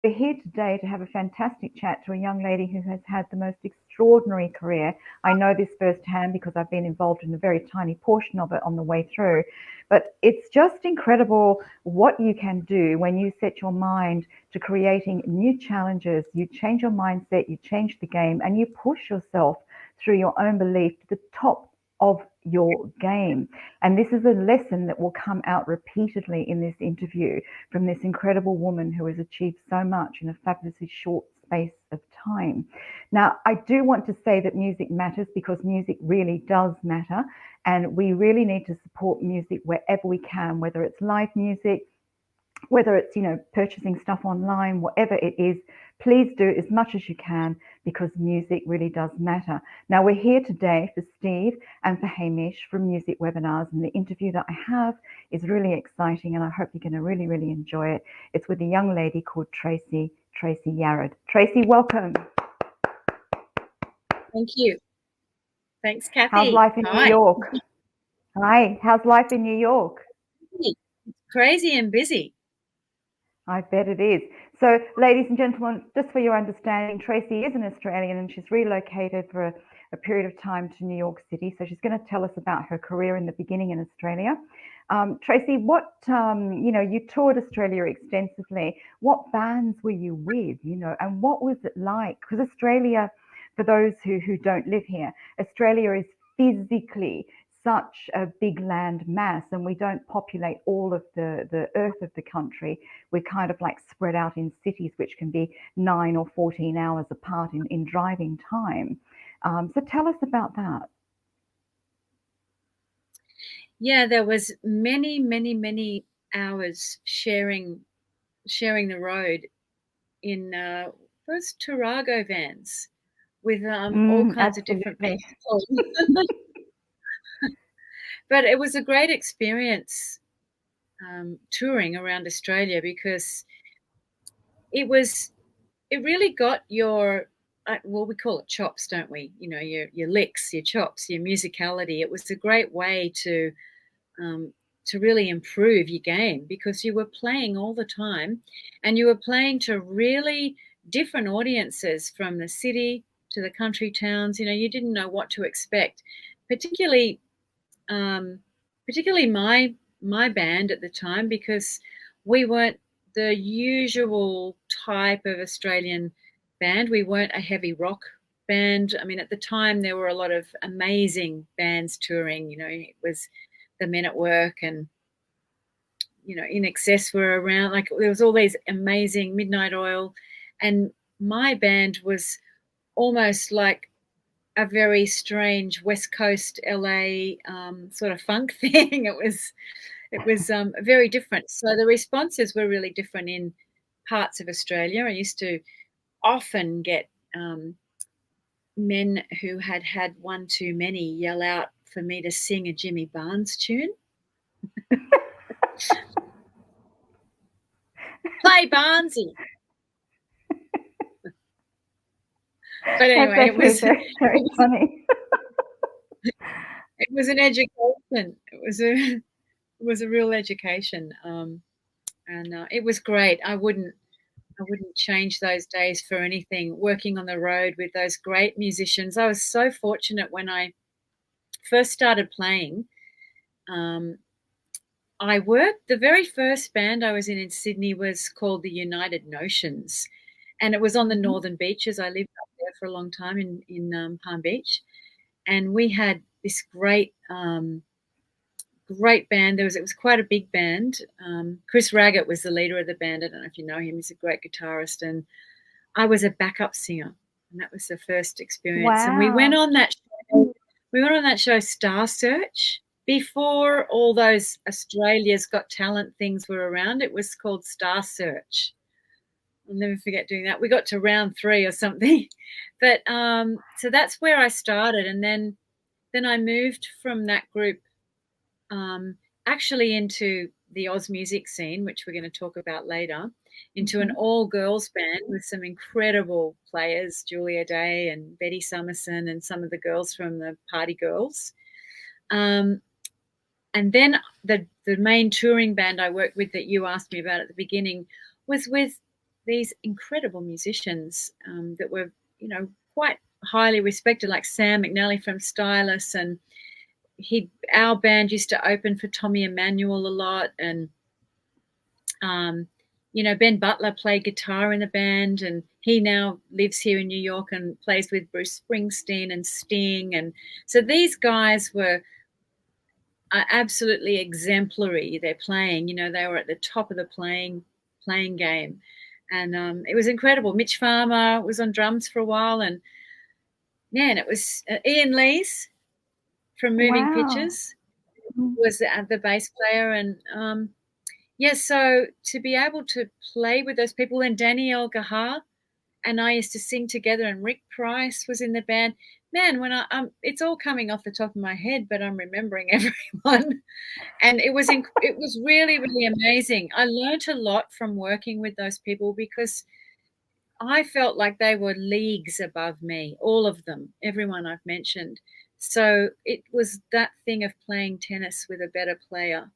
we're here today to have a fantastic chat to a young lady who has had the most extraordinary career. I know this firsthand because I've been involved in a very tiny portion of it on the way through. But it's just incredible what you can do when you set your mind to creating new challenges. You change your mindset, you change the game, and you push yourself through your own belief to the top of your game. And this is a lesson that will come out repeatedly in this interview from this incredible woman who has achieved so much in a fabulously short space of time. Now, I do want to say that music matters because music really does matter. And we really need to support music wherever we can, whether it's live music, whether it's, purchasing stuff online, whatever it is. Please do as much as you can because music really does matter. Now, we're here today for Steve and for Hamish from Music Webinars, and the interview that I have is really exciting, and I hope you're going to really, really enjoy it. It's with a young lady called Tracy Yarad. Tracy, welcome. Thank you. Thanks, Kathy. How's life in New York? Hi, how's life in New York? It's crazy and busy. I bet it is. So, ladies and gentlemen, just for your understanding, Tracy is an Australian and she's relocated for a period of time to New York City. So she's going to tell us about her career in the beginning in Australia. Tracy, you toured Australia extensively. What bands were you with, and what was it like? Because Australia, for those who don't live here, Australia is physically such a big land mass, and we don't populate all of the earth of the country. We're kind of like spread out in cities which can be 9 or 14 hours apart in driving time. So tell us about that. Yeah, there was many hours sharing the road in those Tarago vans with all kinds of different people. But it was a great experience touring around Australia because it really got your we call it chops, don't we? Your licks, your chops, your musicality. It was a great way to really improve your game because you were playing all the time, and you were playing to really different audiences from the city to the country towns. You didn't know what to expect, particularly my band at the time, because we weren't the usual type of Australian band. We weren't a heavy rock band. I mean, at the time there were a lot of amazing bands touring. It was the Men at Work and In Excess were around. Like, there was all these amazing, Midnight Oil, and my band was almost like a very strange West Coast LA sort of funk thing. It was very different. So the responses were really different in parts of Australia. I used to often get men who had one too many yell out for me to sing a Jimmy Barnes tune. Play Barnesy. But anyway, it was very funny. It was an education. It was a real education, and it was great. I wouldn't change those days for anything. Working on the road with those great musicians, I was so fortunate when I first started playing. The very first band I was in Sydney was called the United Notions, and it was on the Northern Beaches. I lived up there for a long time in Palm Beach, and we had this great band. It was quite a big band. Chris Raggett was the leader of the band. I don't know if you know him. He's a great guitarist, and I was a backup singer, and that was the first experience. Wow. And we went on that show, Star Search, before all those Australia's Got Talent things were around. It was called Star Search. I'll never forget doing that. We got to round 3 or something, but so that's where I started, and then I moved from that group actually into the Oz music scene, which we're going to talk about later, into an all-girls band with some incredible players, Julia Day and Betty Summerson and some of the girls from the Party Girls. And then the main touring band I worked with that you asked me about at the beginning was with these incredible musicians that were, you know, quite highly respected, like Sam McNally from Stylus, and our band used to open for Tommy Emmanuel a lot, and you know, Ben Butler played guitar in the band, and he now lives here in New York and plays with Bruce Springsteen and Sting, and so these guys are absolutely exemplary. They're playing, you know, they were at the top of the playing game, and it was incredible. Mitch Farmer was on drums for a while, and man, it was Ian Lees from Moving Wow. Pictures was the bass player, and yeah, so to be able to play with those people, and Danielle Gahar and I used to sing together, and Rick Price was in the band. Man, when it's all coming off the top of my head, but I'm remembering everyone, and it was really, really amazing. I learned a lot from working with those people because I felt like they were leagues above me, all of them, everyone I've mentioned. So it was that thing of playing tennis with a better player.